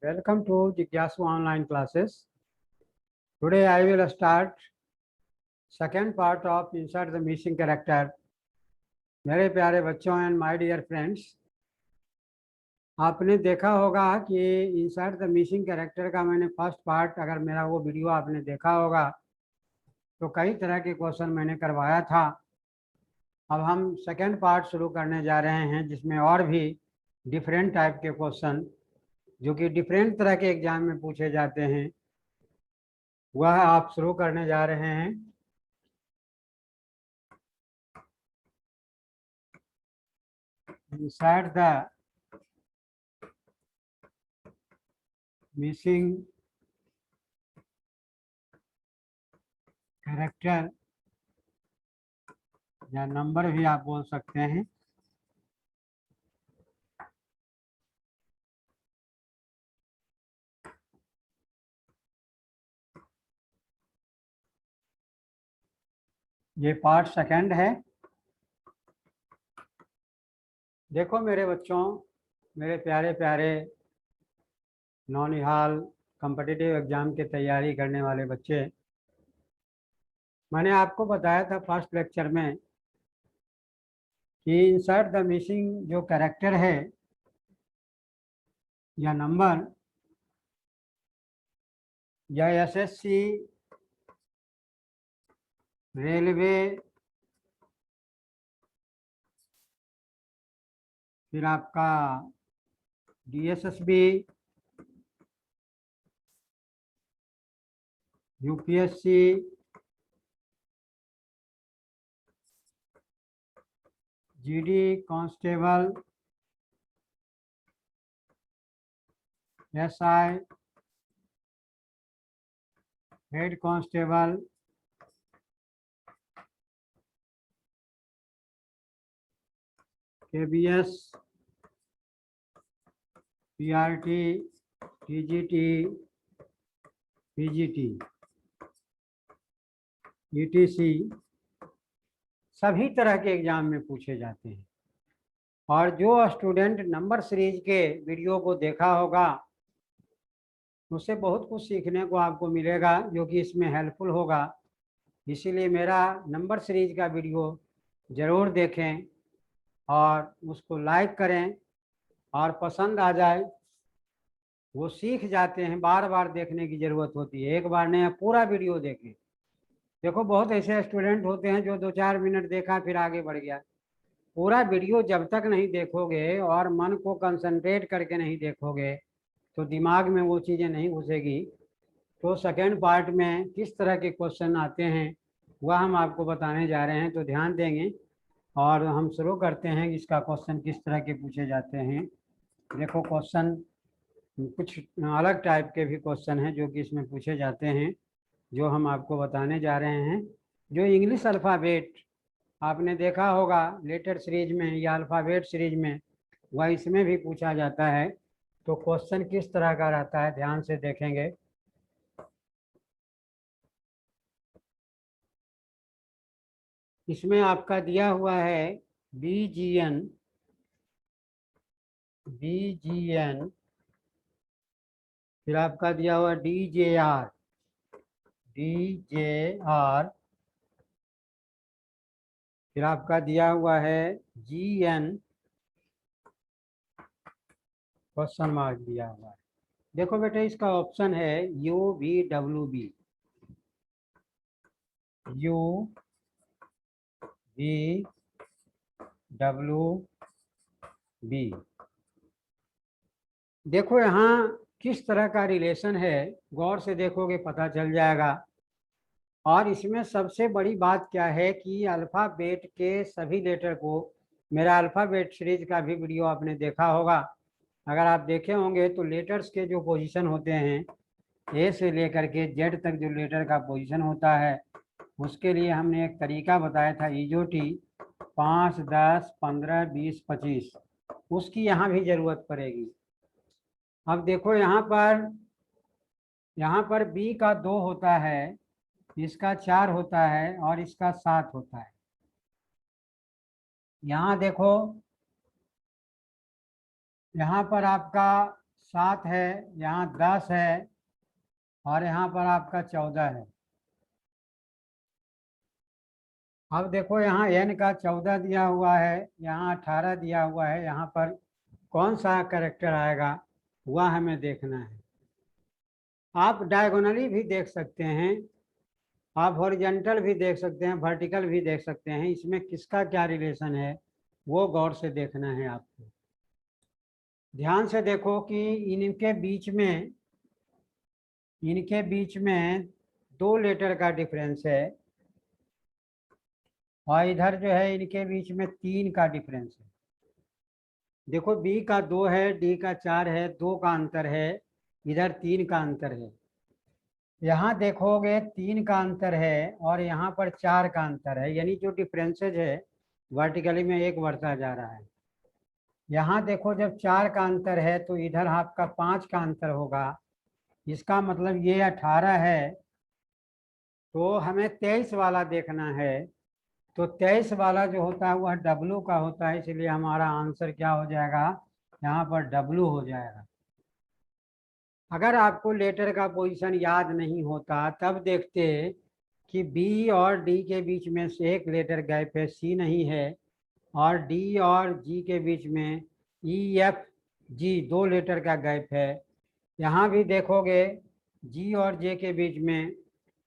Welcome to Jigyasu online classes. Today I will start second part of insert the missing character. मेरे प्यारे बच्चों and my dear friends, आपने देखा होगा कि इंसर्ट द मिसिंग कैरेक्टर का मैंने फर्स्ट पार्ट, अगर मेरा वो वीडियो आपने देखा होगा तो कई तरह के क्वेश्चन मैंने करवाया था। अब हम सेकेंड पार्ट शुरू करने जा रहे हैं जिसमें और भी डिफरेंट टाइप के क्वेश्चन जो कि डिफरेंट तरह के एग्जाम में पूछे जाते हैं वह आप शुरू करने जा रहे हैं। Insert the missing कैरेक्टर या नंबर भी आप बोल सकते हैं। ये पार्ट सेकंड है। देखो मेरे बच्चों, मेरे प्यारे प्यारे नौनिहाल कॉम्पिटिटिव एग्जाम की तैयारी करने वाले बच्चे, मैंने आपको बताया था फर्स्ट लेक्चर में कि इंसर्ट द मिसिंग जो कैरेक्टर है या नंबर या एसएससी, रेलवे, फिर आपका DSSB, UPSC, GD constable, SI, head constable, KBS, PRT, TGT, PGT, etc, सभी तरह के एग्जाम में पूछे जाते हैं। और जो स्टूडेंट नंबर सीरीज के वीडियो को देखा होगा उससे बहुत कुछ सीखने को आपको मिलेगा जो कि इसमें हेल्पफुल होगा। इसीलिए मेरा नंबर सीरीज का वीडियो ज़रूर देखें और उसको लाइक करें, और पसंद आ जाए वो सीख जाते हैं। बार बार देखने की ज़रूरत होती है, एक बार नहीं, पूरा वीडियो देखें। देखो बहुत ऐसे स्टूडेंट होते हैं जो 2-4 मिनट देखा फिर आगे बढ़ गया। पूरा वीडियो जब तक नहीं देखोगे और मन को कंसंट्रेट करके नहीं देखोगे तो दिमाग में वो चीज़ें नहीं घुसेगी। तो सेकेंड पार्ट में किस तरह के क्वेश्चन आते हैं वह हम आपको बताने जा रहे हैं, तो ध्यान देंगे। और हम शुरू करते हैं इसका क्वेश्चन किस तरह के पूछे जाते हैं। देखो क्वेश्चन कुछ अलग टाइप के भी क्वेश्चन हैं जो कि इसमें पूछे जाते हैं, जो हम आपको बताने जा रहे हैं। जो इंग्लिश अल्फ़ाबेट आपने देखा होगा लेटर सीरीज में या अल्फ़ाबेट सीरीज में, वह इसमें भी पूछा जाता है। तो क्वेश्चन किस तरह का रहता है ध्यान से देखेंगे। इसमें आपका दिया हुआ है बीजीएन, फिर आपका दिया हुआ डीजेआर, फिर आपका दिया हुआ है जीएन, क्वेश्चन मार्क दिया हुआ है। देखो बेटे इसका ऑप्शन है UVWB, UVWB। देखो यहाँ किस तरह का रिलेशन है, गौर से देखोगे पता चल जाएगा। और इसमें सबसे बड़ी बात क्या है कि अल्फ़ाबेट के सभी लेटर को, मेरा अल्फ़ाबेट सीरीज का भी वीडियो आपने देखा होगा, अगर आप देखे होंगे तो लेटर्स के जो पोजीशन होते हैं ए से लेकर के जेड तक जो लेटर का पोजीशन होता है उसके लिए हमने एक तरीका बताया था इजोटी 5, 10, 15, 20, 25, उसकी यहाँ भी ज़रूरत पड़ेगी। अब देखो यहाँ पर बी का 2 होता है, इसका 4 होता है और इसका 7 होता है। यहाँ देखो यहाँ पर आपका 7 है, यहाँ 10 है और यहाँ पर आपका 14 है। अब देखो यहाँ n का 14 दिया हुआ है, यहाँ 18 दिया हुआ है, यहाँ पर कौन सा कैरेक्टर आएगा वह हमें देखना है। आप डायगोनली भी देख सकते हैं, आप हॉरिजॉन्टल भी देख सकते हैं, वर्टिकल भी देख सकते हैं, इसमें किसका क्या रिलेशन है वो गौर से देखना है आपको। ध्यान से देखो कि इनके बीच में 2 लेटर का डिफरेंस है और इधर जो है इनके बीच में 3 का डिफरेंस है। देखो बी का 2 है, डी का 4 है, 2 का अंतर है, इधर 3 का अंतर है। यहाँ देखोगे 3 का अंतर है और यहाँ पर 4 का अंतर है, यानी जो डिफरेंसेज है वर्टिकली में एक बढ़ता जा रहा है। यहाँ देखो जब 4 का अंतर है तो इधर आपका 5 का अंतर होगा, इसका मतलब ये 18 है, तो हमें 23 वाला देखना है। तो 23 वाला जो होता है वह W का होता है, इसलिए हमारा आंसर क्या हो जाएगा, यहाँ पर W हो जाएगा। अगर आपको लेटर का पोजीशन याद नहीं होता तब देखते कि B और D के बीच में से एक लेटर गैप है, C नहीं है, और D और G के बीच में EFG 2 लेटर का गैप है। यहाँ भी देखोगे G और J के बीच में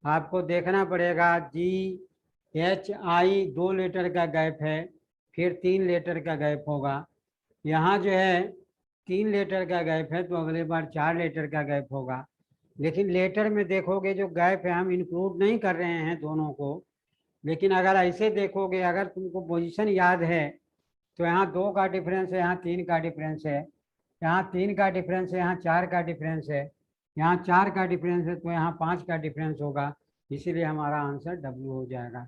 आपको देखना पड़ेगा GHI 2 लेटर का गैप है, फिर 3 लेटर का गैप होगा। यहाँ जो है 3 लेटर का गैप है तो अगले बार 4 लेटर का गैप होगा। लेकिन लेटर में देखोगे जो गैप है हम इंक्लूड नहीं कर रहे हैं दोनों को, लेकिन अगर ऐसे देखोगे, अगर तुमको पोजीशन याद है तो यहाँ 2 का डिफरेंस है, यहाँ 3 का डिफरेंस है, यहाँ 3 का डिफरेंस है, यहाँ 4 का डिफरेंस है, यहाँ 4 का डिफरेंस है तो यहाँ 5 का डिफरेंस होगा, इसीलिए हमारा आंसर W हो जाएगा।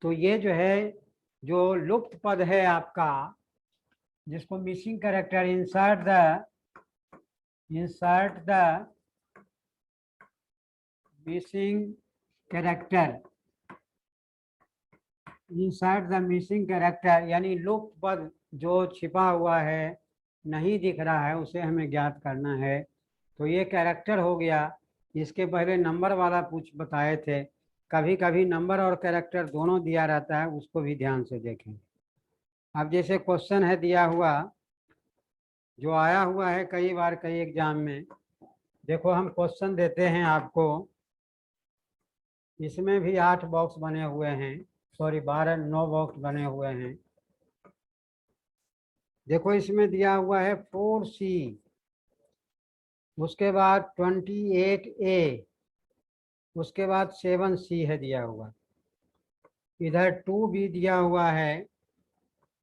तो ये जो है जो लुप्त पद है आपका, जिसको missing character, insert the missing character, insert the missing character, यानी लुप्त पद जो छिपा हुआ है, नहीं दिख रहा है, उसे हमें ज्ञात करना है। तो ये कैरेक्टर हो गया। इसके पहले नंबर वाला पूछ बताए थे, कभी कभी नंबर और कैरेक्टर दोनों दिया रहता है, उसको भी ध्यान से देखें। अब जैसे क्वेश्चन है दिया हुआ, जो आया हुआ है कई बार कई एग्जाम में, देखो हम क्वेश्चन देते हैं आपको, इसमें भी 8 बॉक्स बने हुए हैं, सॉरी 9 बॉक्स बने हुए हैं। देखो इसमें दिया हुआ है 4C, उसके बाद 28A, उसके बाद 7C है दिया हुआ, इधर 2B दिया हुआ है,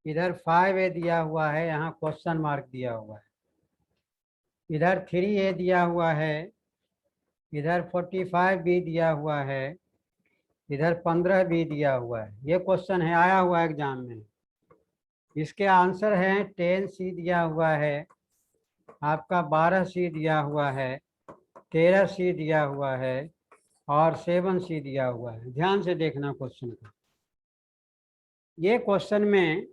इधर 5A दिया हुआ है, यहाँ क्वेश्चन मार्क दिया हुआ है, इधर 3A दिया हुआ है, इधर 45B दिया हुआ है, इधर 15B दिया हुआ है। ये क्वेश्चन है, आया हुआ एग्जाम में। इसके आंसर हैं 10C दिया हुआ है, आपका 12C दिया हुआ है, 13C दिया हुआ है और 7C दिया हुआ है। ध्यान से देखना क्वेश्चन को। ये क्वेश्चन में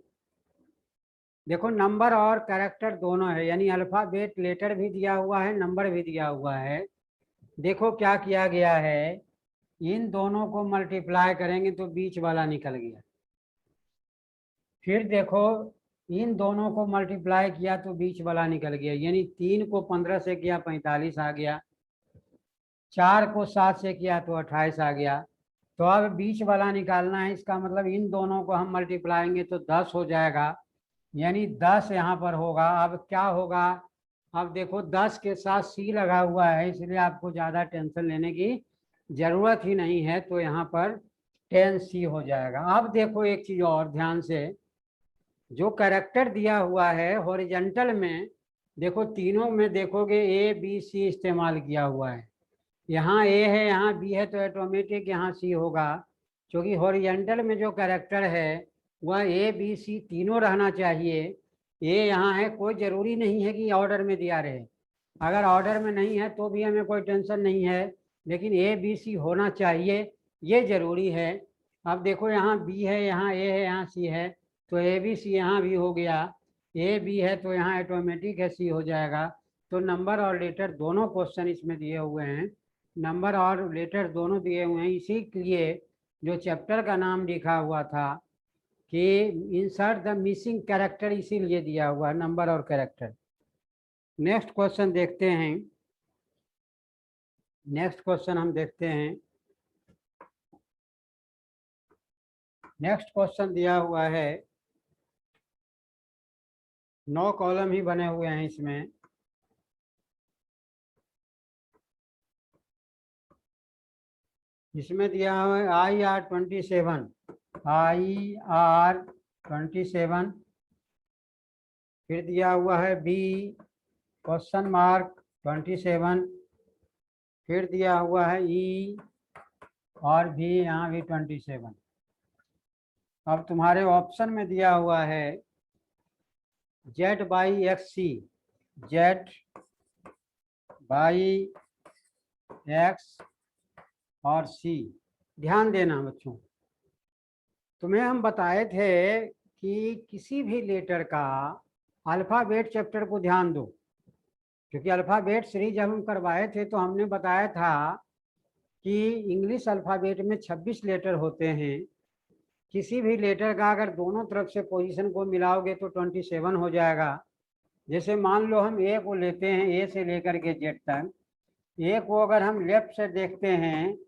देखो नंबर और कैरेक्टर दोनों है, यानी अल्फाबेट लेटर भी दिया हुआ है, नंबर भी दिया हुआ है। देखो क्या किया गया है, इन दोनों को मल्टीप्लाई करेंगे तो बीच वाला निकल गया। फिर देखो इन दोनों को मल्टीप्लाई किया तो बीच वाला निकल गया, यानी 3 को 15 से किया 45 आ गया, 4 को 7 से किया तो 28 आ गया। तो अब बीच वाला निकालना है, इसका मतलब इन दोनों को हम मल्टीप्लाएंगे तो 10 हो जाएगा, यानी 10 यहाँ पर होगा। अब क्या होगा, अब देखो 10 के साथ C लगा हुआ है, इसलिए आपको ज़्यादा टेंशन लेने की ज़रूरत ही नहीं है, तो यहाँ पर 10C हो जाएगा। अब देखो एक चीज़ और ध्यान से, जो कैरेक्टर दिया हुआ है हॉरिजॉन्टल में, देखो तीनों में देखोगे ABC इस्तेमाल किया हुआ है, यहाँ A है यहाँ B है, तो ऑटोमेटिक यहाँ C होगा, क्योंकि हॉरिजॉन्टल में जो कैरेक्टर है वह ABC तीनों रहना चाहिए। A यहाँ है, कोई ज़रूरी नहीं है कि ऑर्डर में दिया रहे, अगर ऑर्डर में नहीं है तो भी हमें कोई टेंशन नहीं है, लेकिन ABC होना चाहिए, ये ज़रूरी है। अब देखो यहाँ B है, यहाँ A है, यहाँ C है, तो ABC यहाँ भी हो गया, A B है तो यहाँ ऑटोमेटिक है C हो जाएगा। तो नंबर और लेटर दोनों क्वेश्चन इसमें दिए हुए हैं, नंबर और लेटर दोनों दिए हुए हैं। इसी के लिए जो चैप्टर का नाम लिखा हुआ था कि इंसर्ट द मिसिंग कैरेक्टर, इसीलिए दिया हुआ है नंबर और कैरेक्टर। नेक्स्ट क्वेश्चन देखते हैं। नेक्स्ट क्वेश्चन हम देखते हैं। नेक्स्ट क्वेश्चन दिया हुआ है, 9 कॉलम ही बने हुए हैं इसमें। इसमें दिया हुआ है IR27, IR27, फिर दिया हुआ है B क्वेश्चन मार्क 27, फिर दिया हुआ है E और भी यहाँ भी 27। अब तुम्हारे ऑप्शन में दिया हुआ है Z/XC, Z/X और C। ध्यान देना बच्चों, तुम्हें हम बताए थे कि किसी भी लेटर का अल्फ़ाबेट चैप्टर को ध्यान दो, क्योंकि अल्फ़ाबेट सीरीज जब हम करवाए थे तो हमने बताया था कि इंग्लिश अल्फ़ाबेट में 26 लेटर होते हैं। किसी भी लेटर का अगर दोनों तरफ से पोजीशन को मिलाओगे तो 27 हो जाएगा। जैसे मान लो हम ए को लेते हैं, ए से लेकर के जेड तक। ए को अगर हम लेफ्ट से देखते हैं,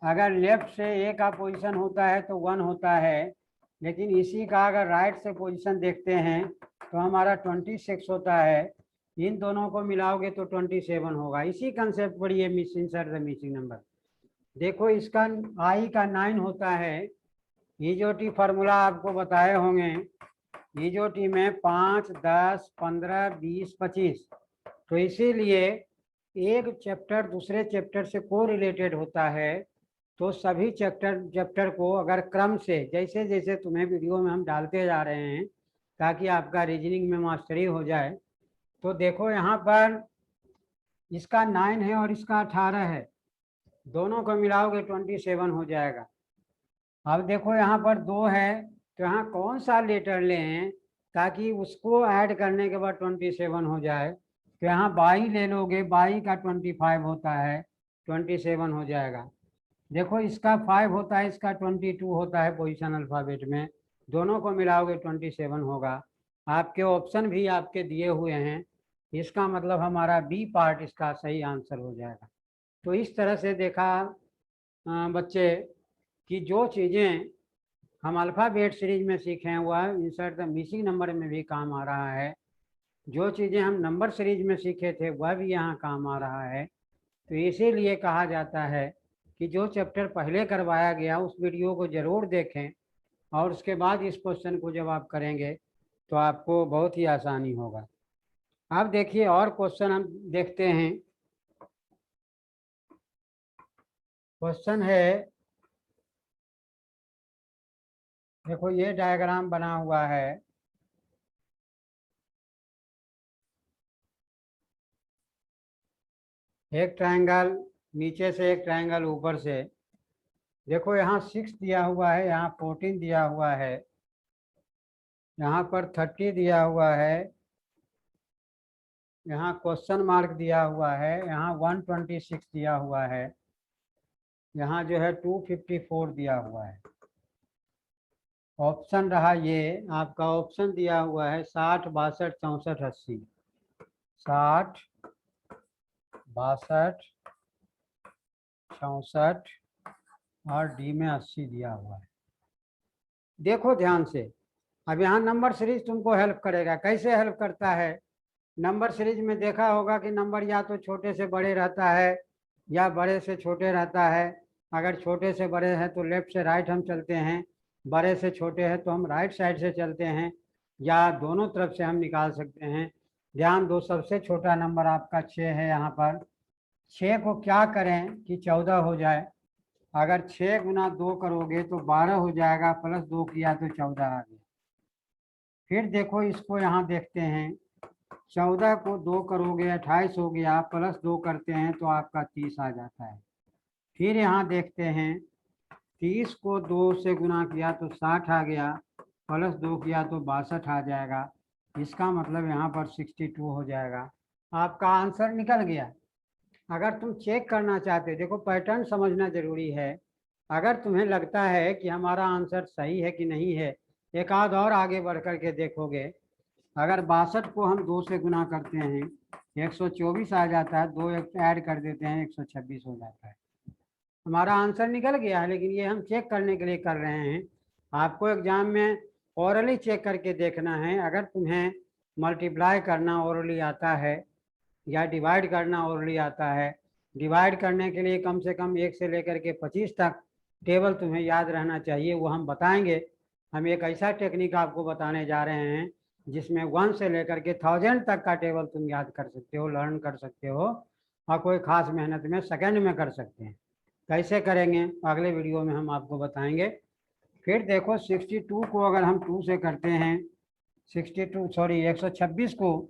अगर लेफ्ट से ए का पोजीशन होता है तो 1 होता है, लेकिन इसी का अगर राइट से पोजीशन देखते हैं तो हमारा 26 होता है। इन दोनों को मिलाओगे तो 27 होगा। इसी कंसेप्ट पर ये इंसर्ट द मिसिंग नंबर। देखो इसका आई का 9 होता है। ईजोटी फार्मूला आपको बताए होंगे। ईजोटी में 5, 10, 15, 20, 25। तो इसीलिए एक चैप्टर दूसरे चैप्टर से को रिलेटेड होता है, तो सभी चैप्टर को अगर क्रम से जैसे जैसे तुम्हें वीडियो में हम डालते जा रहे हैं ताकि आपका रीजनिंग में मास्टरी हो जाए, तो देखो यहाँ पर इसका 9 है और इसका 18 है, दोनों को मिलाओगे 27 हो जाएगा। अब देखो यहाँ पर 2 है, तो यहाँ कौन सा लेटर लें ताकि उसको ऐड करने के बाद 27 हो जाए। तो यहाँ 22 ले लोगे, 22 का 25 होता है, 27 हो जाएगा। देखो इसका 5 होता है, इसका 22 होता है पोजीशन अल्फ़ाबेट में, दोनों को मिलाओगे 27 होगा। आपके ऑप्शन भी आपके दिए हुए हैं, इसका मतलब हमारा बी पार्ट इसका सही आंसर हो जाएगा। तो इस तरह से देखा बच्चे कि जो चीज़ें हम अल्फ़ाबेट सीरीज में सीखे हैं वह इंसर्ट द मिसिंग नंबर में भी काम आ रहा है। जो चीज़ें हम नंबर सीरीज में सीखे थे वह भी यहाँ काम आ रहा है। तो इसीलिए कहा जाता है कि जो चैप्टर पहले करवाया गया उस वीडियो को ज़रूर देखें और उसके बाद इस क्वेश्चन को जब आप करेंगे तो आपको बहुत ही आसानी होगा। अब देखिए और क्वेश्चन हम देखते हैं। क्वेश्चन है, देखो ये डायग्राम बना हुआ है। एक ट्रायंगल नीचे से, एक ट्रायंगल ऊपर से। देखो यहाँ 6 दिया हुआ है, यहाँ 14 दिया हुआ है, यहाँ पर 30 दिया हुआ है, यहाँ क्वेश्चन मार्क दिया हुआ है, यहाँ 126 दिया हुआ है, यहाँ जो है 254 दिया हुआ है। ऑप्शन रहा ये आपका, ऑप्शन दिया हुआ है 60, 62, 64, 80। 60, 62, 64 और डी में 80 दिया हुआ है। देखो ध्यान से, अब यहाँ नंबर सीरीज तुमको हेल्प करेगा। कैसे हेल्प करता है? नंबर सीरीज में देखा होगा कि नंबर या तो छोटे से बड़े रहता है या बड़े से छोटे रहता है। अगर छोटे से बड़े हैं तो लेफ्ट से राइट हम चलते हैं, बड़े से छोटे हैं तो हम राइट साइड से चलते हैं, या दोनों तरफ से हम निकाल सकते हैं। ध्यान दो, सबसे छोटा नंबर आपका 6 है। यहाँ पर 6 को क्या करें कि 14 हो जाए। अगर 6 गुना 2 करोगे तो 12 हो जाएगा, प्लस 2 किया तो 14 आ गया। फिर देखो इसको यहाँ देखते हैं, 14 को 2 करोगे 28 हो गया, प्लस 2 करते हैं तो आपका 30 आ जाता है। फिर यहाँ देखते हैं, 30 को 2 से गुना किया तो 60 आ गया, प्लस 2 किया तो 62 आ जाएगा। इसका मतलब यहाँ पर 62 हो जाएगा। आपका आंसर निकल गया। अगर तुम चेक करना चाहते हो, देखो पैटर्न समझना जरूरी है। अगर तुम्हें लगता है कि हमारा आंसर सही है कि नहीं है, एक आध और आगे बढ़ करके देखोगे। अगर 62 को हम 2 से गुना करते हैं 124 आ जाता है, 2 ऐड कर देते हैं 126 हो जाता है। हमारा आंसर निकल गया है, लेकिन ये हम चेक करने के लिए कर रहे हैं। आपको एग्जाम में ओरली चेक करके देखना है। अगर तुम्हें मल्टीप्लाई करना ओरली आता है या डिवाइड करना ओरली आता है, डिवाइड करने के लिए कम से कम 1 से लेकर के 25 तक टेबल तुम्हें याद रहना चाहिए, वो हम बताएंगे। हम एक ऐसा टेक्निक आपको बताने जा रहे हैं जिसमें 1 से लेकर के 1000 तक का टेबल तुम याद कर सकते हो, लर्न कर सकते हो, और कोई खास मेहनत में सेकंड में कर सकते हैं। कैसे करेंगे अगले वीडियो में हम आपको बताएंगे। फिर देखो 62 को अगर हम 2 से करते हैं, 126 को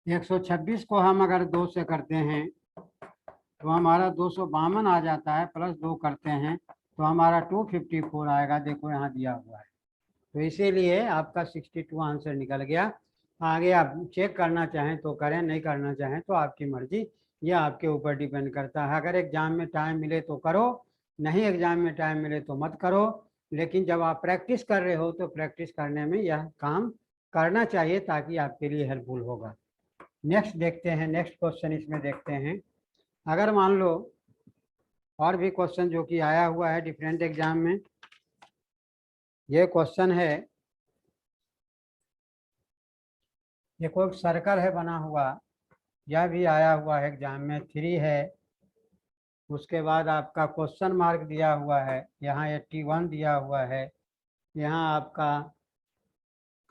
126 को हम अगर 2 से करते हैं तो हमारा 252 आ जाता है, प्लस 2 करते हैं तो हमारा 254 आएगा। देखो यहाँ दिया हुआ है। तो इसीलिए आपका 62 आंसर निकल गया। आगे आप चेक करना चाहें तो करें, नहीं करना चाहें तो आपकी मर्जी, यह आपके ऊपर डिपेंड करता है। अगर एग्जाम में टाइम मिले तो करो, नहीं एग्जाम में टाइम मिले तो मत करो। लेकिन जब आप प्रैक्टिस कर रहे हो तो प्रैक्टिस करने में यह काम करना चाहिए, ताकि आपके लिए हेल्पफुल होगा। नेक्स्ट देखते हैं, नेक्स्ट क्वेश्चन इसमें देखते हैं। अगर मान लो और भी क्वेश्चन जो कि आया हुआ है डिफरेंट एग्जाम में, ये क्वेश्चन है, ये कोई सर्कल है बना हुआ, यह भी आया हुआ है एग्जाम में। 3 है, उसके बाद आपका क्वेश्चन मार्क दिया हुआ है, यहाँ 81 दिया हुआ है, यहाँ आपका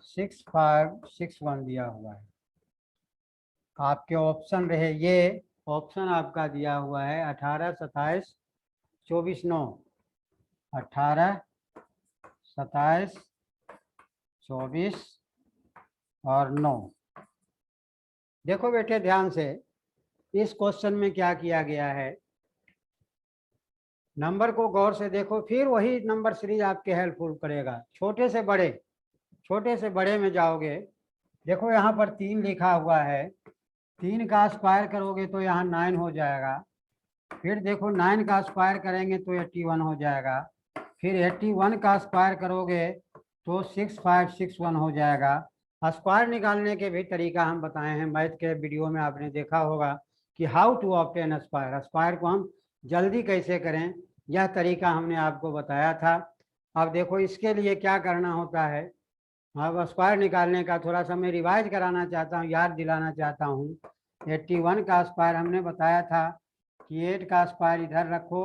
6561 दिया हुआ है। आपके ऑप्शन रहे ये, ऑप्शन आपका दिया हुआ है 18, 27, 24, 9। 18, 27, 24 और 9। देखो बेटे ध्यान से, इस क्वेश्चन में क्या किया गया है, नंबर को गौर से देखो, फिर वही नंबर सीरीज आपके हेल्पफुल करेगा। छोटे से बड़े, छोटे से बड़े में जाओगे। देखो यहाँ पर 3 लिखा हुआ है, 3 का स्क्वायर करोगे तो यहाँ 9 हो जाएगा। फिर देखो 9 का स्क्वायर करेंगे तो 81 हो जाएगा। फिर 81 का स्क्वायर करोगे तो 6561 हो जाएगा। स्क्वायर निकालने के भी तरीका हम बताए हैं, मैथ के वीडियो में आपने देखा होगा कि how to obtain square, square को हम जल्दी कैसे करें, यह तरीका हमने आपको बताया था। अब देखो इसके लिए क्या करना होता है। अब स्क्वायर निकालने का थोड़ा सा मैं रिवाइज कराना चाहता हूँ, याद दिलाना चाहता हूँ। 81 का स्क्वायर हमने बताया था कि 8 का स्क्वायर इधर रखो,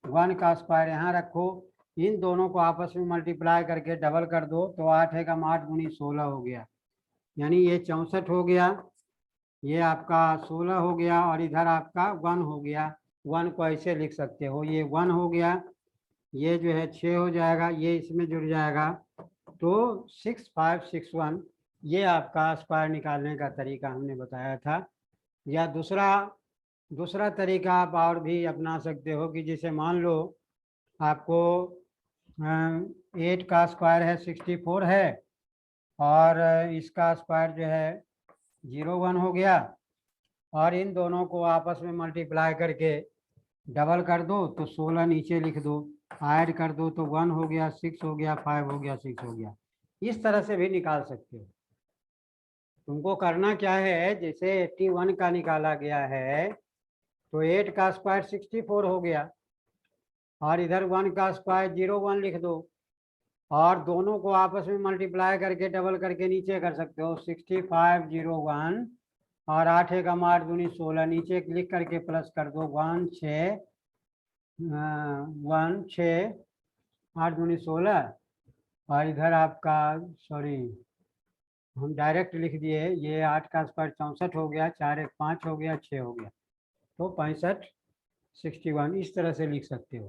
1 का स्क्वायर यहाँ रखो, इन दोनों को आपस में मल्टीप्लाई करके डबल कर दो तो 8 एकम 8 गुनी 16 हो गया, यानी ये 64 हो गया, ये आपका 16 हो गया, और इधर आपका 1 हो गया। 1 को ऐसे लिख सकते हो, ये 1 हो गया, ये जो है 6 हो जाएगा, ये इसमें जुड़ जाएगा, तो 6561 ये आपका स्क्वायर निकालने का तरीका हमने बताया था। या दूसरा तरीका आप और भी अपना सकते हो कि जैसे मान लो आपको 8 का स्क्वायर है 64 है, और इसका स्क्वायर जो है 01 हो गया, और इन दोनों को आपस में मल्टीप्लाई करके डबल कर दो तो 16 नीचे लिख दो, ऐड कर दो तो 1 हो गया, 6 हो गया, 5 हो गया, 6 हो गया। इस तरह से भी निकाल सकते हो। तुमको करना क्या है, जैसे 81 का निकाला गया है तो 8 का स्क्वायर 64 हो गया, और इधर 1 का स्क्वायर 01 लिख दो, और दोनों को आपस में मल्टीप्लाई करके डबल करके नीचे कर सकते हो 6501, और 8 एकम 8 दूनी 16, नीचे क्लिक करके प्लस कर दो 1 6 1 6 8 दूनी 16, और इधर आपका सॉरी हम डायरेक्ट लिख दिए, ये 8 का स्क्वायर 64 हो गया, 4 एक 5 हो गया, 6 हो गया, तो 65 61 इस तरह से लिख सकते हो।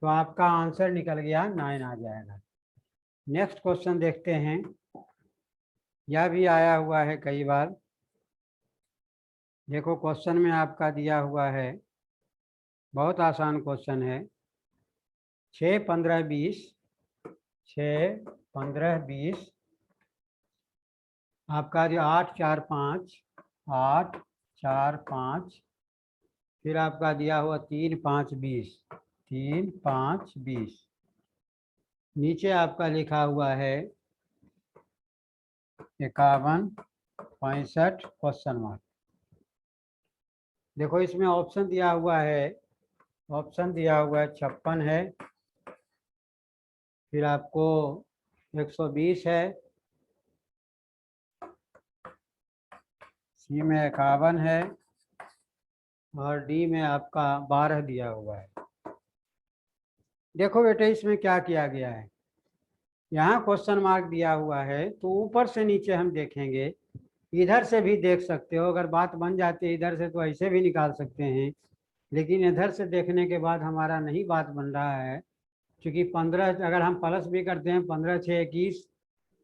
तो आपका आंसर निकल गया 9 आ जाएगा। नेक्स्ट क्वेश्चन देखते हैं, यह भी आया हुआ है कई बार। देखो क्वेश्चन में आपका दिया हुआ है, बहुत आसान क्वेश्चन है, 6 15 20, 6 15 20 आपका जो 8 4 5, 8 4 5, फिर आपका दिया हुआ 3 5 20, 3 5 20, नीचे आपका लिखा हुआ है 51 65 क्वेश्चन मार्क। देखो इसमें ऑप्शन दिया हुआ है, ऑप्शन दिया हुआ है 56 है, फिर आपको 120 है, सी में 51 है, और डी में आपका 12 दिया हुआ है। देखो बेटे इसमें क्या किया गया है, यहाँ क्वेश्चन मार्क दिया हुआ है तो ऊपर से नीचे हम देखेंगे, इधर से भी देख सकते हो, अगर बात बन जाती है इधर से तो ऐसे भी निकाल सकते हैं, लेकिन इधर से देखने के बाद हमारा नहीं बात बन रहा है, क्योंकि 15 अगर हम प्लस भी करते हैं 15 6 21,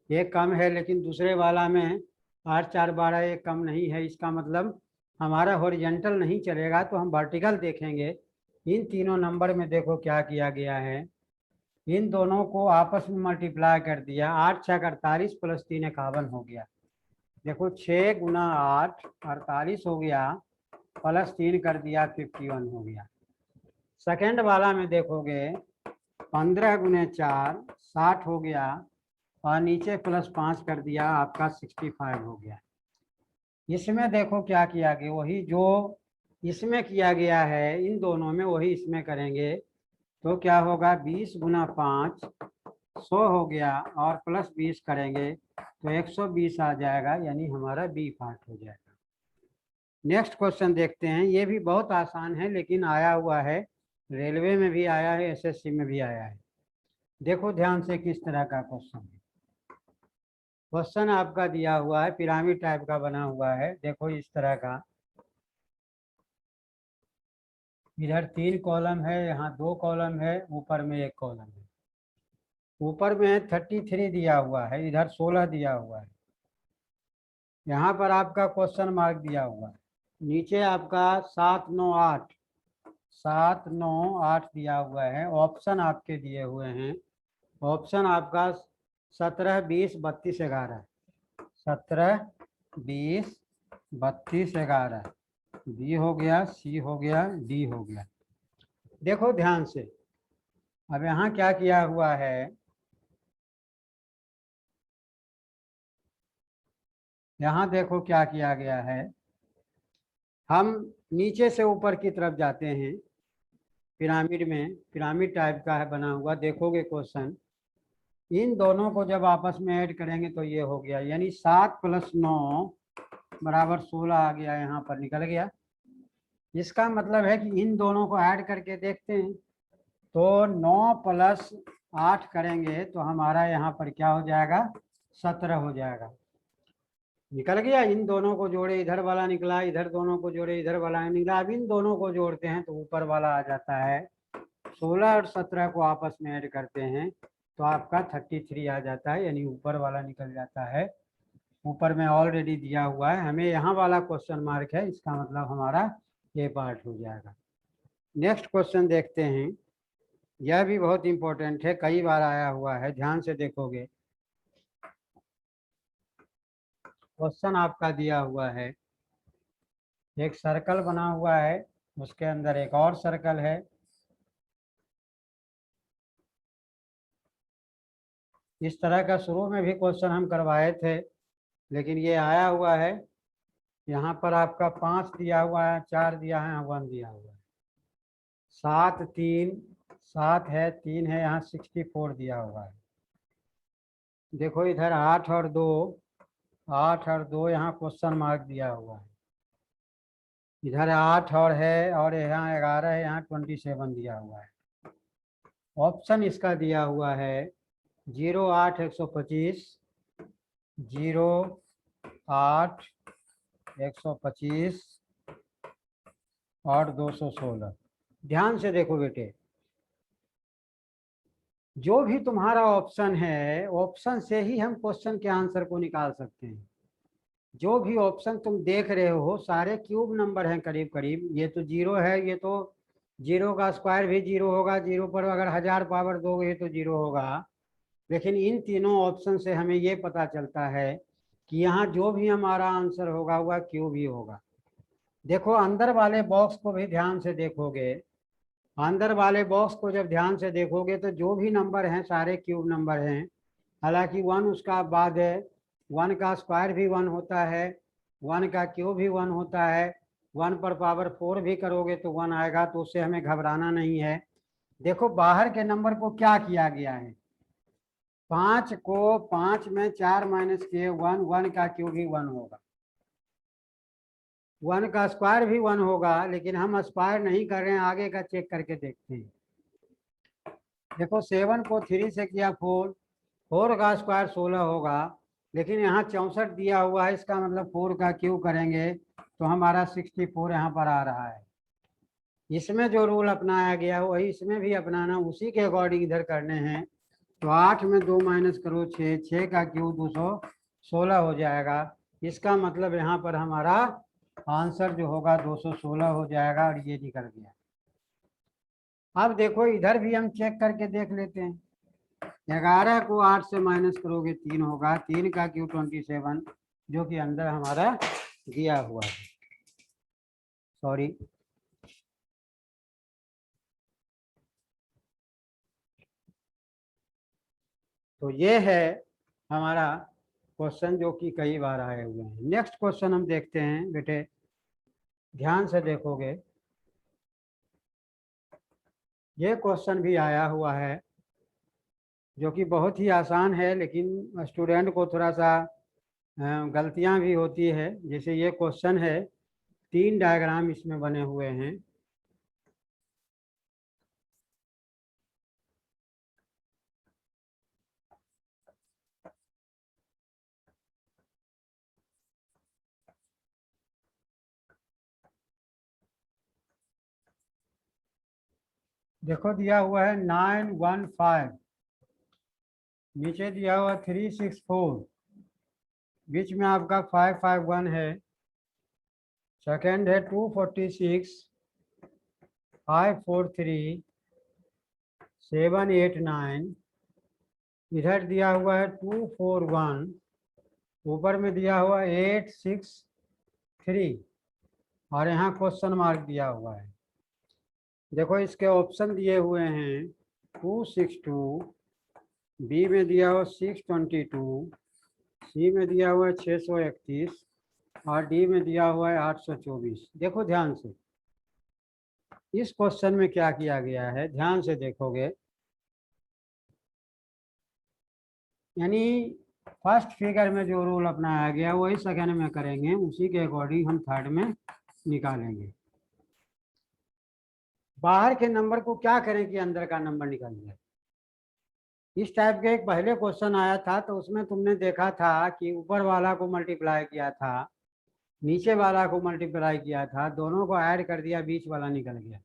एक कम है, लेकिन दूसरे वाला में 8 4 12 एक कम नहीं है, इसका मतलब हमारा हॉरिजेंटल नहीं चलेगा, तो हम वर्टिकल देखेंगे। इन तीनों नंबर में देखो क्या किया गया है, इन दोनों को आपस में मल्टीप्लाई कर दिया, 8 6 48 प्लस 3 51 हो गया। देखो 6 गुना 8 48 हो गया, प्लस 3 कर दिया 51 हो गया। सेकेंड वाला में देखोगे 15 गुने 4 60 हो गया, और नीचे प्लस 5 कर दिया, आपका 65 हो गया। इसमें देखो क्या किया गया, वही जो इसमें किया गया है इन दोनों में वही इसमें करेंगे, तो क्या होगा 20 गुना 5 100 हो गया, और प्लस 20 करेंगे तो 120 आ जाएगा, यानी हमारा बी पार्ट हो जाएगा। नेक्स्ट क्वेश्चन देखते हैं, ये भी बहुत आसान है लेकिन आया हुआ है, रेलवे में भी आया है, एसएससी में भी आया है। देखो ध्यान से किस तरह का क्वेश्चन है। क्वेश्चन आपका दिया हुआ है, पिरामिड टाइप का बना हुआ है, देखो इस तरह का, इधर 3 कॉलम है, यहाँ 2 कॉलम है, ऊपर में 1 कॉलम है। ऊपर में 33 दिया हुआ है, इधर 16 दिया हुआ है, यहाँ पर आपका क्वेश्चन मार्क दिया हुआ है, नीचे आपका 7 9 8, 7 9 8 दिया हुआ है, ऑप्शन आपके दिए हुए हैं, ऑप्शन आपका 17 20 32 11, 17 20 32 11, बी हो गया, सी हो गया, डी हो गया। देखो ध्यान से, अब यहाँ क्या किया हुआ है, यहाँ देखो क्या किया गया है, हम नीचे से ऊपर की तरफ जाते हैं, पिरामिड में, पिरामिड टाइप का है बना हुआ, देखोगे क्वेश्चन, इन दोनों को जब आपस में ऐड करेंगे तो ये हो गया, यानी 7 + 9 बराबर 16 आ गया, यहाँ पर निकल गया। इसका मतलब है कि इन दोनों को ऐड करके देखते हैं, तो 9 + 8 करेंगे तो हमारा यहाँ पर क्या हो जाएगा, 17 हो जाएगा, निकल गया। इन दोनों को जोड़े, इधर वाला निकला, इधर दोनों को जोड़े, इधर वाला निकला, अब इन दोनों को जोड़ते हैं तो ऊपर वाला आ जाता है, 16 और 17 को आपस में ऐड करते हैं तो आपका 33 आ जाता है, यानी ऊपर वाला निकल जाता है। ऊपर में ऑलरेडी दिया हुआ है, हमें यहाँ वाला क्वेश्चन मार्क है, इसका मतलब हमारा ये पार्ट हो जाएगा। नेक्स्ट क्वेश्चन देखते हैं, यह भी बहुत इंपॉर्टेंट है, कई बार आया हुआ है, ध्यान से देखोगे। क्वेश्चन आपका दिया हुआ है, एक सर्कल बना हुआ है, उसके अंदर एक और सर्कल है, इस तरह का शुरू में भी क्वेश्चन हम करवाए थे, लेकिन ये आया हुआ है, यहाँ पर आपका 5 दिया हुआ है, 4 दिया है, 1 दिया हुआ है, 7 3 7 है, 3 है, यहाँ 64 दिया हुआ है। देखो इधर 8 और 2, 8 और 2 यहाँ क्वेश्चन मार्क दिया हुआ है, इधर 8 और है, और यहाँ 11 है, यहाँ 27 दिया हुआ है। ऑप्शन इसका दिया हुआ है 0 8 125, 0 8 125 और 216। ध्यान से देखो बेटे, जो भी तुम्हारा ऑप्शन है, ऑप्शन से ही हम क्वेश्चन के आंसर को निकाल सकते हैं। जो भी ऑप्शन तुम देख रहे हो सारे क्यूब नंबर हैं करीब करीब, ये तो 0 है, ये तो 0 का स्क्वायर भी 0 होगा, 0 पर अगर 1000 पावर दोगे तो 0 होगा, लेकिन इन तीनों ऑप्शन से हमें ये पता चलता है कि यहाँ जो भी हमारा आंसर होगा वह क्यूब ही होगा। देखो अंदर वाले बॉक्स को भी ध्यान से देखोगे, अंदर वाले बॉक्स को जब ध्यान से देखोगे तो जो भी नंबर हैं सारे क्यूब नंबर हैं। हालांकि 1 उसका बाद है, 1 का स्क्वायर भी 1 होता है, 1 का क्यूब भी 1 होता है, 1 पर पावर 4 भी करोगे तो 1 आएगा, तो उससे हमें घबराना नहीं है। देखो बाहर के नंबर को क्या किया गया है, 5 को 5 में 4 माइनस किए 1, 1 का क्यूब भी 1 होगा, 1 का स्क्वायर भी 1 होगा, लेकिन हम स्क्वायर नहीं कर रहे हैं, आगे का चेक करके देखते हैं। देखो 7 को 3 से किया 4, 4 का स्क्वायर 16 होगा, लेकिन यहाँ 64 दिया हुआ है, इसका मतलब 4 का क्यूब करेंगे तो हमारा 64 यहाँ पर आ रहा है। इसमें जो रूल अपनाया गया वही इसमें भी अपनाना, उसी के अकॉर्डिंग इधर करने हैं। तो 8 में 2 माइनस करो 6, 6 का क्यूब 216 हो जाएगा। इसका मतलब यहाँ पर हमारा आंसर जो होगा 216 हो जाएगा, और ये निकल गया। अब देखो इधर भी हम चेक करके देख लेते हैं। 11 को 8 से माइनस करोगे 3 होगा, 3 का क्यूब 27, जो कि अंदर हमारा दिया हुआ है। सॉरी, तो ये है हमारा क्वेश्चन जो कि कई बार आए हुए हैं। नेक्स्ट क्वेश्चन हम देखते हैं बेटे, ध्यान से देखोगे ये क्वेश्चन भी आया हुआ है, जो कि बहुत ही आसान है, लेकिन स्टूडेंट को थोड़ा सा गलतियां भी होती है। जैसे ये क्वेश्चन है, 3 डायग्राम इसमें बने हुए हैं। देखो दिया हुआ है 915, नीचे दिया हुआ 364, बीच में आपका 551 है, सेकंड है 246, 543, 789, इधर दिया हुआ है 241, ऊपर में दिया हुआ 863, और यहाँ क्वेश्चन मार्क दिया हुआ है। देखो इसके ऑप्शन दिए हुए हैं 262, बी में दिया हुआ 622, सी में दिया हुआ है 631, और डी में दिया हुआ है 824। देखो ध्यान से इस क्वेश्चन में क्या किया गया है, ध्यान से देखोगे, यानी फर्स्ट फिगर में जो रूल अपनाया गया वही सेकंड में करेंगे, उसी के अकॉर्डिंग हम थर्ड में निकालेंगे। बाहर के नंबर को क्या करें कि अंदर का नंबर निकल जाए। इस टाइप के एक पहले क्वेश्चन आया था, तो उसमें तुमने देखा था कि ऊपर वाला को मल्टीप्लाई किया था, नीचे वाला को मल्टीप्लाई किया था, दोनों को ऐड कर दिया, बीच वाला निकल गया।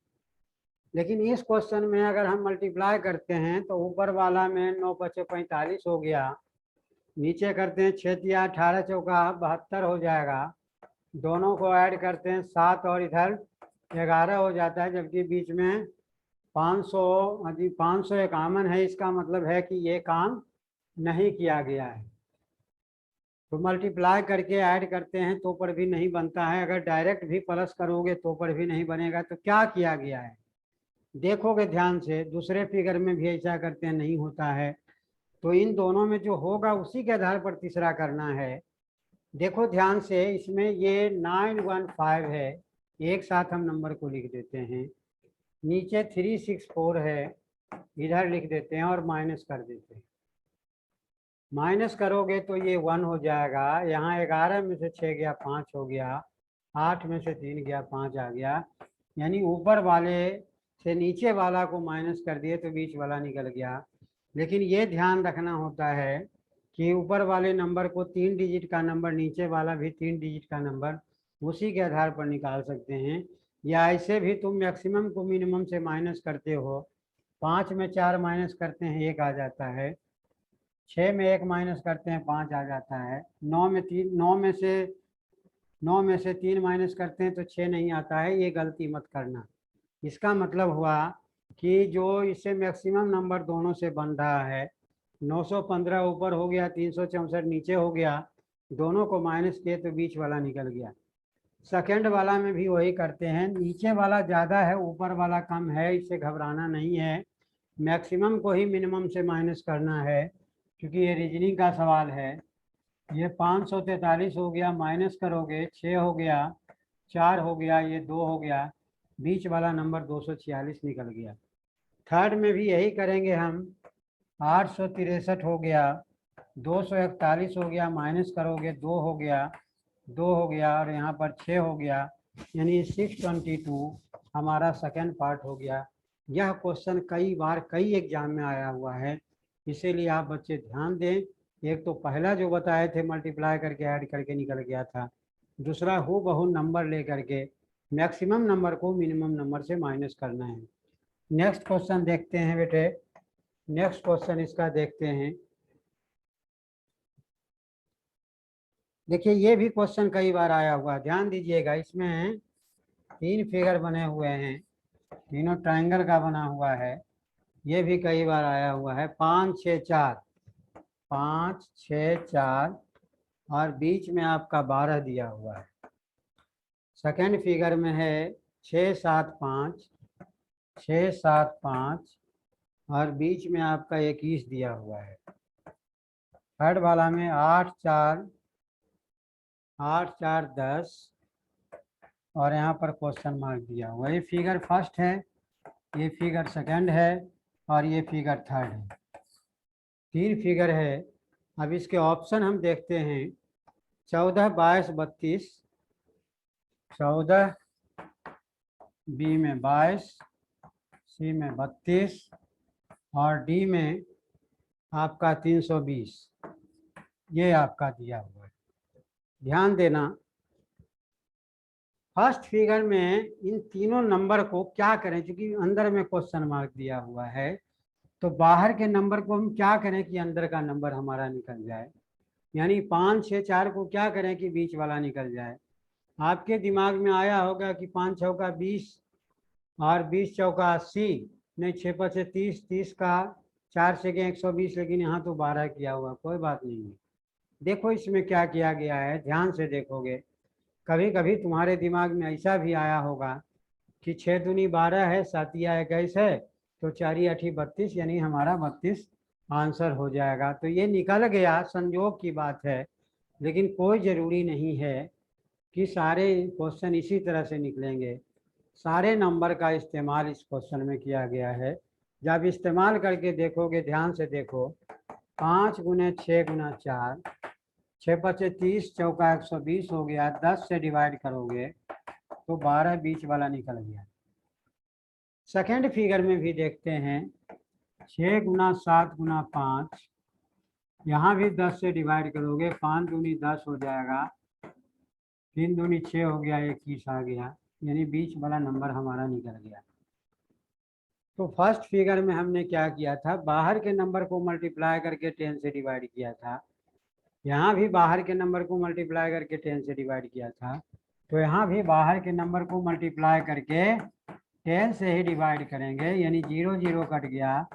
लेकिन इस क्वेश्चन में अगर हम मल्टीप्लाई करते हैं तो ऊपर वाला में 9 पचे 45 हो गया, नीचे करते हैं 6 या 18 चौका 72 हो जाएगा, दोनों को ऐड करते हैं 7 और इधर 11 हो जाता है, जबकि बीच में 500 जी 551 है। इसका मतलब है कि ये काम नहीं किया गया है। तो मल्टीप्लाई करके ऐड करते हैं तो पर भी नहीं बनता है, अगर डायरेक्ट भी प्लस करोगे तो पर भी नहीं बनेगा। तो क्या किया गया है देखोगे ध्यान से, दूसरे फिगर में भी ऐसा करते हैं, नहीं होता है। तो इन दोनों में जो होगा उसी के आधार पर तीसरा करना है। देखो ध्यान से, इसमें ये 915 है, एक साथ हम नंबर को लिख देते हैं, नीचे 364 है, इधर लिख देते हैं और माइनस कर देते हैं। माइनस करोगे तो ये 1 हो जाएगा, यहाँ 11 में से 6 गया 5 हो गया, 8 में से 3 गया 5 आ गया, यानी ऊपर वाले से नीचे वाला को माइनस कर दिए तो बीच वाला निकल गया। लेकिन ये ध्यान रखना होता है कि ऊपर वाले नंबर को 3 डिजिट का नंबर, नीचे वाला भी 3 डिजिट का नंबर, उसी के आधार पर निकाल सकते हैं। या ऐसे भी तुम मैक्सिमम को मिनिमम से माइनस करते हो, 5 में 4 माइनस करते हैं 1 आ जाता है, 6 में 1 माइनस करते हैं 5 आ जाता है, 9 में 3, 9 में से 3 माइनस करते हैं तो 6 नहीं आता है। ये गलती मत करना। इसका मतलब हुआ कि जो इससे मैक्सिमम नंबर दोनों से बन रहा है, 915 ऊपर हो गया, 364 नीचे हो गया, दोनों को माइनस किए तो बीच वाला निकल गया। सेकंड वाला में भी वही करते हैं, नीचे वाला ज़्यादा है ऊपर वाला कम है, इससे घबराना नहीं है। मैक्सिमम को ही मिनिमम से माइनस करना है क्योंकि ये रीजनिंग का सवाल है। ये 543 हो गया, माइनस करोगे 6 हो गया, 4 हो गया, ये 2 हो गया, बीच वाला नंबर 246 निकल गया। थर्ड में भी यही करेंगे हम। 863 हो गया, 241 हो गया, माइनस करोगे 2 हो गया, 2 हो गया और यहाँ पर 6 हो गया, यानी 622 हमारा सेकंड पार्ट हो गया। यह क्वेश्चन कई बार कई एग्जाम में आया हुआ है, इसीलिए आप बच्चे ध्यान दें। एक तो पहला जो बताए थे मल्टीप्लाई करके ऐड करके निकल गया था, दूसरा हूबहू नंबर ले करके मैक्सिमम नंबर को मिनिमम नंबर से माइनस करना है। नेक्स्ट क्वेश्चन देखते हैं बेटे, नेक्स्ट क्वेश्चन इसका देखते हैं। देखिए ये भी क्वेश्चन कई बार आया हुआ, ध्यान दीजिएगा। इसमें 3 फिगर बने हुए हैं, तीनों ट्रायंगल का बना हुआ है। ये भी कई बार आया हुआ है। 5 6 4, 5 6 4 और बीच में आपका 12 दिया हुआ है। सेकेंड फिगर में है 6 7 5, 6 7 5 और बीच में आपका 21 दिया हुआ है। थर्ड वाला में 8 4 10 और यहाँ पर क्वेश्चन मार्क दिया हुआ है। ये फिगर फर्स्ट है, ये फिगर सेकंड है और ये फिगर थर्ड है। 3 फिगर है। अब इसके ऑप्शन हम देखते हैं। 14 22 32, 14 बी में 22, सी में 32 और डी में आपका 320, ये आपका दिया हुआ है। ध्यान देना, फर्स्ट फिगर में इन तीनों नंबर को क्या करें, क्योंकि अंदर में क्वेश्चन मार्क दिया हुआ है, तो बाहर के नंबर को हम क्या करें कि अंदर का नंबर हमारा निकल जाए। यानी 5 6 4 को क्या करें कि बीच वाला निकल जाए। आपके दिमाग में आया होगा कि 5 चौका 20 और 20 चौका 80, नहीं 6 5 30, 30 का 4 से 120, लेकिन यहाँ तो 12 किया हुआ। कोई बात नहीं है, देखो इसमें क्या किया गया है, ध्यान से देखोगे। कभी कभी तुम्हारे दिमाग में ऐसा भी आया होगा कि 6 दूनी 12 है, 7 या 21 है, तो 4 8 32, यानी हमारा 32 आंसर हो जाएगा। तो ये निकल गया, संयोग की बात है, लेकिन कोई ज़रूरी नहीं है कि सारे क्वेश्चन इसी तरह से निकलेंगे। सारे नंबर का इस्तेमाल इस क्वेश्चन में किया गया है। जब इस्तेमाल करके देखोगे, ध्यान से देखो, 5 गुने 6 गुना 4, 6 5 30, चौका 120 हो गया, 10 से डिवाइड करोगे तो 12 बीच वाला निकल गया। सेकेंड फिगर में भी देखते हैं, 6 गुना 7 गुना 5, यहाँ भी 10 से डिवाइड करोगे, 5 दूनी 10 हो जाएगा, 3 दूनी 6 हो गया, 21 आ गया, यानी बीच वाला नंबर हमारा निकल गया। तो फर्स्ट फिगर में हमने क्या किया था, बाहर के नंबर को मल्टीप्लाई करके 10 से डिवाइड किया था। यहाँ भी बाहर के नंबर को मल्टीप्लाई करके 10 से डिवाइड किया था, तो यहाँ भी बाहर के नंबर को मल्टीप्लाई करके 10 से ही डिवाइड करेंगे, यानी 0 0 कट गया,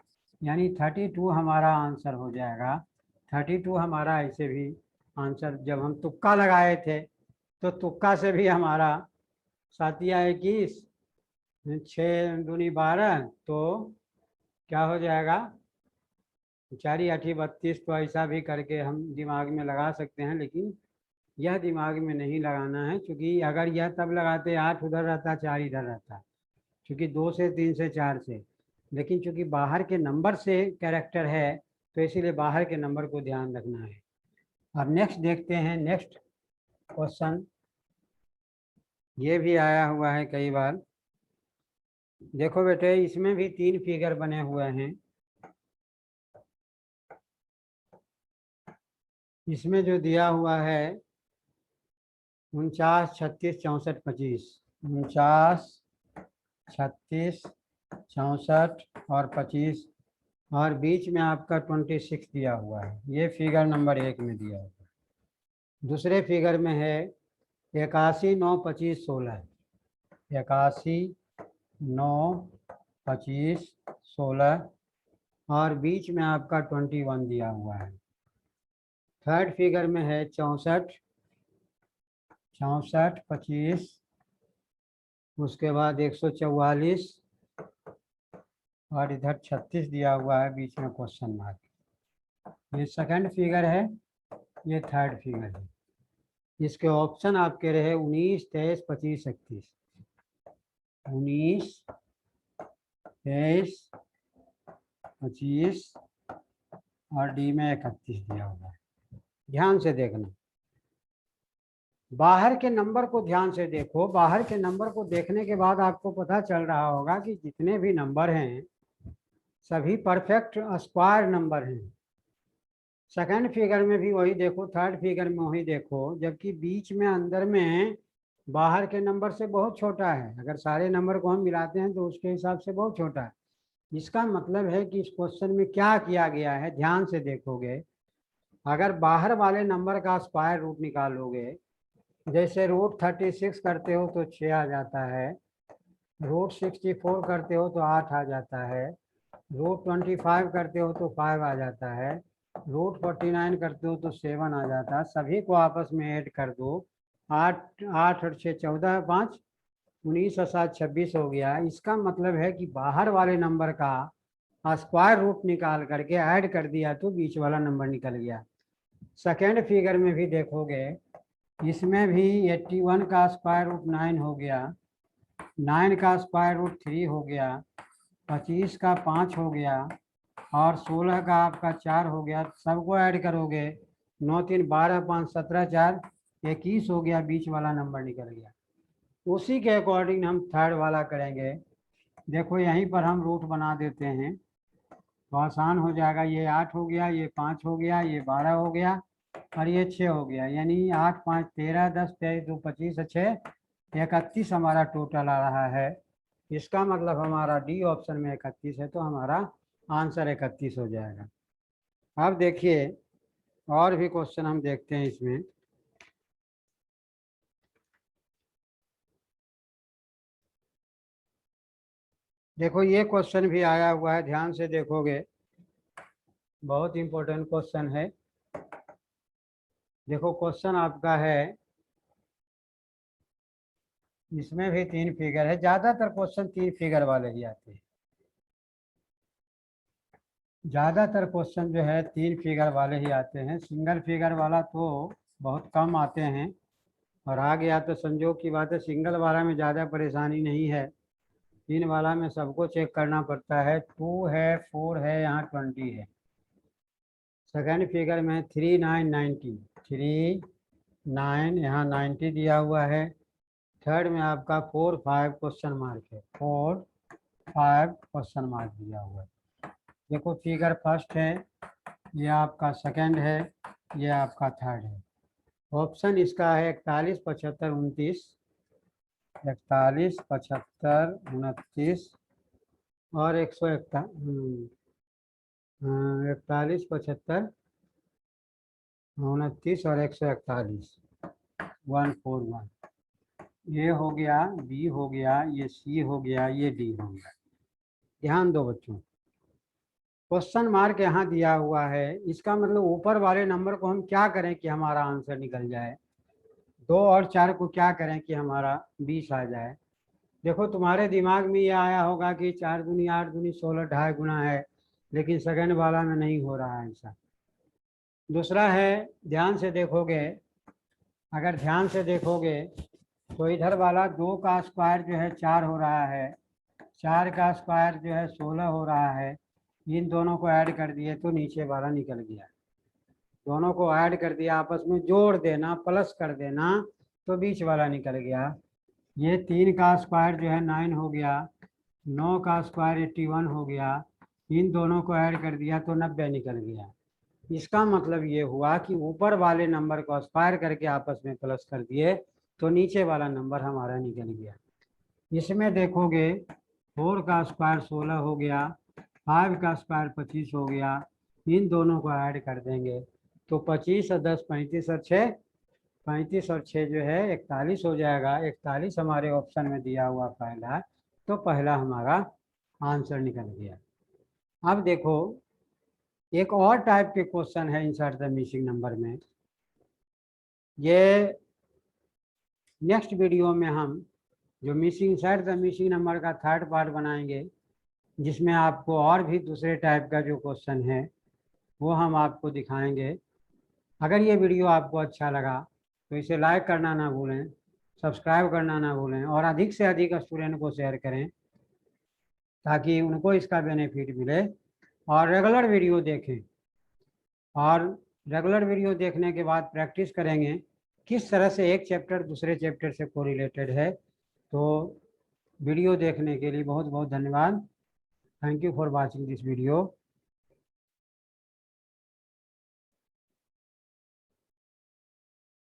यानी 32 हमारा आंसर हो जाएगा। 32 हमारा ऐसे भी आंसर, जब हम तुक्का लगाए थे तो तुक्का से भी हमारा 7 या 21, 6 दूनी 12, तो क्या हो जाएगा, 4 8 32। तो ऐसा भी करके हम दिमाग में लगा सकते हैं, लेकिन यह दिमाग में नहीं लगाना है, क्योंकि अगर यह तब लगाते 8 उधर रहता 4 इधर रहता, क्योंकि 2 से 3 से 4 से, लेकिन चूंकि बाहर के नंबर से कैरेक्टर है तो इसीलिए बाहर के नंबर को ध्यान रखना है। अब नेक्स्ट देखते हैं, नेक्स्ट क्वेश्चन, ये भी आया हुआ है कई बार। देखो बेटे, इसमें भी 3 फिगर बने हुए हैं। इसमें जो दिया हुआ है 49 36 64 25, 49 36 64 और 25 और बीच में आपका 26 दिया हुआ है। ये फिगर नंबर 1 में दिया हुआ है। दूसरे फिगर में है 81 9 25 16, 81 9 25 16 और बीच में आपका 21 दिया हुआ है। थर्ड फिगर में है 64, 25, उसके बाद 144 और इधर 36 दिया हुआ है, बीच में क्वेश्चन मार्क। ये सेकंड फिगर है, ये थर्ड फिगर है। इसके ऑप्शन आपके रहे 19, 23, 25, 31। 19, 23, 25 और डी में 31 दिया हुआ है। ध्यान से देखना, बाहर के नंबर को ध्यान से देखो। बाहर के नंबर को देखने के बाद आपको पता चल रहा होगा कि जितने भी नंबर हैं सभी परफेक्ट स्क्वायर नंबर हैं। सेकंड फिगर में भी वही देखो, थर्ड फिगर में वही देखो, जबकि बीच में अंदर में बाहर के नंबर से बहुत छोटा है। अगर सारे नंबर को हम मिलाते हैं तो उसके हिसाब से बहुत छोटा है। इसका मतलब है कि इस क्वेश्चन में क्या किया गया है, ध्यान से देखोगे। अगर बाहर वाले नंबर का स्क्वायर रूट निकालोगे, जैसे रूट 36 करते हो तो 6 आ जाता है, रूट 64 करते हो तो 8 आ जाता है, रूट 25 करते हो तो 5 आ जाता है, रूट 49 करते हो तो 7 आ जाता है। सभी को आपस में ऐड कर दो, 8 8 और 6 14, 5 19 और 7 26 हो गया। इसका मतलब है कि बाहर वाले नंबर का स्क्वायर रूट निकाल करके ऐड कर दिया तो बीच वाला नंबर निकल गया। सेकेंड फिगर में भी देखोगे, इसमें भी 81 का स्क्वायर रूट 9 हो गया, 9 का स्क्वायर रूट 3 हो गया, 25 का 5 हो गया और 16 का आपका 4 हो गया। सबको ऐड करोगे, 9 3 12 5 17 4 21 हो गया, बीच वाला नंबर निकल गया। उसी के अकॉर्डिंग हम थर्ड वाला करेंगे। देखो यहीं पर हम रूट बना देते हैं तो आसान हो जाएगा। ये 8 हो गया, ये 5 हो गया, ये 12 हो गया और ये 6 हो गया, यानी 8 5 13 10 23 2 25 6 31 हमारा टोटल आ रहा है। इसका मतलब हमारा डी ऑप्शन में 31 है, तो हमारा आंसर 31 हो जाएगा। अब देखिए और भी क्वेश्चन हम देखते हैं इसमें। देखो ये क्वेश्चन भी आया हुआ है, ध्यान से देखोगे, बहुत इंपॉर्टेंट क्वेश्चन है। देखो क्वेश्चन आपका है, इसमें भी 3 फिगर है। ज्यादातर क्वेश्चन 3 फिगर वाले ही आते हैं। ज़्यादातर क्वेश्चन जो है 3 फिगर वाले ही आते हैं, सिंगल फिगर वाला तो बहुत कम आते हैं। और आ गया तो संजोग की बात है, सिंगल वाला में ज़्यादा परेशानी नहीं है, 3 वाला में सबको चेक करना पड़ता है। 2 है, 4 है, यहाँ 20 है। सेकेंड फिगर में 3 9 90, 3 9 यहाँ 90 दिया हुआ है। थर्ड में आपका 4 5 क्वेश्चन मार्क है, 4 5 क्वेश्चन मार्क दिया हुआ है। देखो फिगर फर्स्ट है, ये आपका सेकंड है, ये आपका थर्ड है। ऑप्शन इसका है 41 75 29, 41 75 29 और 41 75 29 और 141, 141। ये हो गया, बी हो गया, ये सी हो गया, ये डी हो गया। ध्यान दो बच्चों, क्वेश्चन मार्क यहाँ दिया हुआ है, इसका मतलब ऊपर वाले नंबर को हम क्या करें कि हमारा आंसर निकल जाए। 2 और 4 को क्या करें कि हमारा 20 आ जाए। देखो तुम्हारे दिमाग में ये आया होगा कि 4 दूनी 8 दूनी 16 ढाई गुना है, लेकिन सेकंड वाला में नहीं हो रहा है ऐसा। दूसरा है, ध्यान से देखोगे, अगर ध्यान से देखोगे तो इधर वाला 2 का स्क्वायर जो है 4 हो रहा है, 4 का स्क्वायर जो है 16 हो रहा है। इन दोनों को ऐड कर दिए तो नीचे वाला निकल गया। दोनों को ऐड कर दिया, आपस में जोड़ देना, प्लस कर देना तो बीच वाला निकल गया। ये 3 का स्क्वायर जो है 9 हो गया, 9 का स्क्वायर 81 हो गया। इन दोनों को ऐड कर दिया तो 90 निकल गया। इसका मतलब ये हुआ कि ऊपर वाले नंबर को स्क्वायर करके आपस में प्लस कर दिए तो नीचे वाला नंबर हमारा निकल गया। इसमें देखोगे 4 का स्क्वायर 16 हो गया, 5 का स्क्वायर 25 हो गया। इन दोनों को ऐड कर देंगे तो 25 और 10 35 और 6 35 और 6 जो है 41 हो जाएगा। 41 हमारे ऑप्शन में दिया हुआ पहला, तो पहला हमारा आंसर निकल गया। अब देखो एक और टाइप के क्वेश्चन है इंसर्ट द मिसिंग नंबर में। ये नेक्स्ट वीडियो में हम जो इंसर्ट द मिसिंग नंबर का थर्ड पार्ट बनाएंगे, जिसमें आपको और भी दूसरे टाइप का जो क्वेश्चन है वो हम आपको दिखाएंगे। अगर ये वीडियो आपको अच्छा लगा तो इसे लाइक करना ना भूलें, सब्सक्राइब करना ना भूलें और अधिक से अधिक स्टूडेंट को शेयर करें ताकि उनको इसका बेनिफिट मिले। और रेगुलर वीडियो देखें, और रेगुलर वीडियो देखने के बाद प्रैक्टिस करेंगे किस तरह से एक चैप्टर दूसरे चैप्टर से कोरिलेटेड है। तो वीडियो देखने के लिए बहुत बहुत धन्यवाद। Thank you for watching this video.